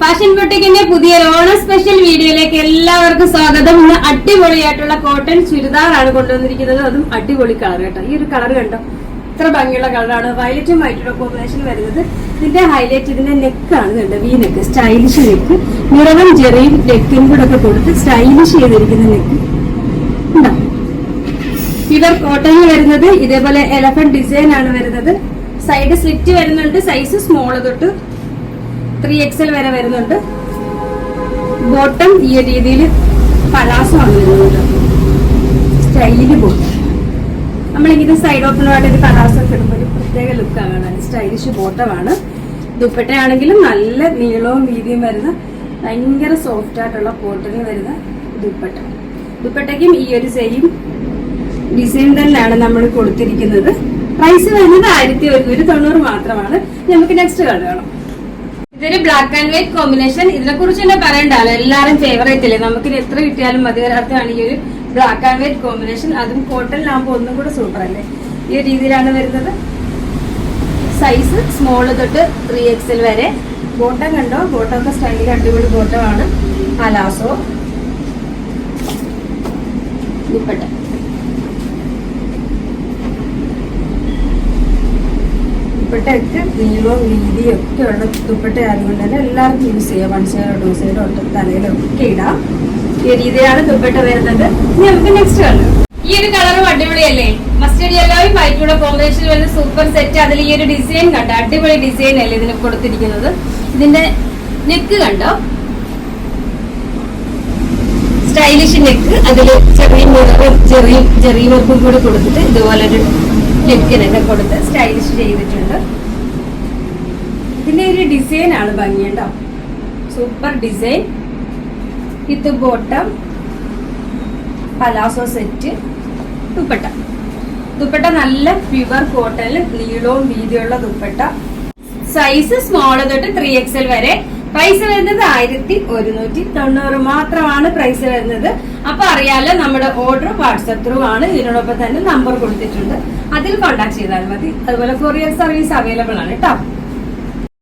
Fashion ബൊട്ടിക്കിന്റെ പുതിയ Onam special വീഡിയോയിലേക്ക് എല്ലാവർക്കും സ്വാഗതം. ഇന്ന് അടിപൊളിയായിട്ടുള്ള കോട്ടൺ ചുരിദാറാണ് കൊണ്ടുവന്നിരിക്കുന്നത്. അതും അടിപൊളി കളർ കേട്ടോ. ഈ ഒരു കളർ കണ്ടോ, ഇത്ര ഭംഗിയുള്ള കളറാണ്. വയലറ്റും വൈറ്റുള്ള കോമ്പിനേഷൻ വരുന്നത്. ഇതിന്റെ ഹൈലൈറ്റ് ഇതിന്റെ നെക്കാണ് കണ്ടോ, വി നെക്ക്, സ്റ്റൈലിഷ് നെക്ക്, മിററും ജെറിയും നെക്കും കൂടെ ഒക്കെ കൊടുത്ത് സ്റ്റൈലിഷ് ചെയ്തിരിക്കുന്ന നെക്ക് ഉണ്ടോ. ഇവർ കോട്ടണിൽ വരുന്നത് ഇതേപോലെ എലഫന്റ് ഡിസൈൻ ആണ് വരുന്നത്. സൈഡ് സ്ലിറ്റ് വരുന്നുണ്ട്. സൈസ് സ്മോള് തൊട്ട് 3XL വരെ വരുന്നുണ്ട്. ബോട്ടം ഈ രീതിയിൽ പലാസോ ആണ് വരുന്നത്. സ്റ്റൈലില് ബോട്ടം നമ്മളിങ്ങനെ സൈഡ് ഓപ്പണുമായിട്ട് ഒരു പലാസോ ഒക്കെ ഇടുമ്പോൾ ഒരു പ്രത്യേക ലുക്കാണ് കാണാൻ. സ്റ്റൈലിഷ് ബോട്ടമാണ്. ദുപ്പട്ടയാണെങ്കിലും നല്ല നീളവും വീതിയും വരുന്ന ഭയങ്കര സോഫ്റ്റ് ആയിട്ടുള്ള കോട്ടണിൽ വരുന്ന ദുപ്പട്ട. ദുപ്പട്ടയ്ക്കും ഈ ഒരു സെയിം ഡിസൈൻ തന്നെയാണ് നമ്മൾ കൊടുത്തിരിക്കുന്നത്. പ്രൈസ് വരുന്നത് 1190 മാത്രമാണ്. നമുക്ക് നെക്സ്റ്റ് കളർ കാണാം. ഇതൊരു ബ്ലാക്ക് ആൻഡ് വൈറ്റ് കോമ്പിനേഷൻ. ഇതിനെ കുറിച്ച് തന്നെ പറയണ്ടല്ലോ, എല്ലാരും ഫേവറേറ്റ് അല്ലേ. നമുക്കിത് എത്ര കിട്ടിയാലും മതി വരാത്തതാണ് ഈ ഒരു ബ്ലാക്ക് ആൻഡ് വൈറ്റ് കോമ്പിനേഷൻ. അതും കോട്ടണിലാകുമ്പോൾ ഒന്നും കൂടെ സൂപ്പർ അല്ലേ. ഈ ഒരു രീതിയിലാണ് വരുന്നത്. സൈസ് സ്മോള് തൊട്ട് 3XL വരെ. ബോട്ടം കണ്ടോ, ബോട്ടം ഒക്കെ സ്റ്റൈലിൽ അടിപൊളി ബോട്ടമാണ്. പലാസോ ദുപ്പട്ട. ദുപ്പട്ടയൊക്കെ നീളവും വീതിയും ഒക്കെ ഉള്ള ദുപ്പട്ട ആയതുകൊണ്ട് തന്നെ എല്ലാവർക്കും യൂസ് ചെയ്യാം. 1 സൈഡോ 2 സൈഡോ തലയിലോ ഒക്കെ ഇടാം. ഈ രീതിയിലാണ് ദുപ്പട്ട വരുന്നത്. ഇനി നമുക്ക് നെക്സ്റ്റ് കളർ. ഈ ഒരു കളറും അടിപൊളിയല്ലേ. മസ്റ്റേർഡ് യെല്ലോയും വൈറ്റുള്ള കോമ്പിനേഷൻ വരുന്ന സൂപ്പർ സെറ്റ്. അതിൽ ഈ ഒരു ഡിസൈൻ കണ്ടോ, അടിപൊളി ഡിസൈൻ അല്ലേ ഇതിന് കൊടുത്തിരിക്കുന്നത്. ഇതിന്റെ നെക്ക് കണ്ടോ, സ്റ്റൈലിഷ് നെക്ക്. അതിൽ ചെറിയ മിററും ചെറിയ വർക്കും കൂടി കൊടുത്തിട്ട് ഇതുപോലൊരു നെക്കിനൊക്കെ കൊടുത്ത് സ്റ്റൈലിഷ് ചെയ്തിട്ടുണ്ട്. ഇതിന്റെ ഒരു ഡിസൈൻ ആണ് ഭംഗിയുണ്ടോ, സൂപ്പർ ഡിസൈൻ. ഇത് bottom, palazzo set, dupatta. Dupatta നല്ല പ്യുവർ കോട്ടണിൽ നീളവും വീതിയുള്ള ദുപ്പട്ട. സൈസ് സ്മോള് തൊട്ട് 3XL വരെ. പ്രൈസ് വരുന്നത് 1190 മാത്രമാണ് പ്രൈസ് വരുന്നത്. അപ്പൊ അറിയാലോ, നമ്മുടെ ഓർഡർ വാട്സ്ആപ്പ് ത്രൂ ആണ്. ഇതിനോടൊപ്പം തന്നെ നമ്പർ കൊടുത്തിട്ടുണ്ട്, അതിൽ കോൺടാക്ട് ചെയ്താൽ മതി. അതുപോലെ കൊറിയർ സർവീസ് അവൈലബിൾ ആണ് കേട്ടോ.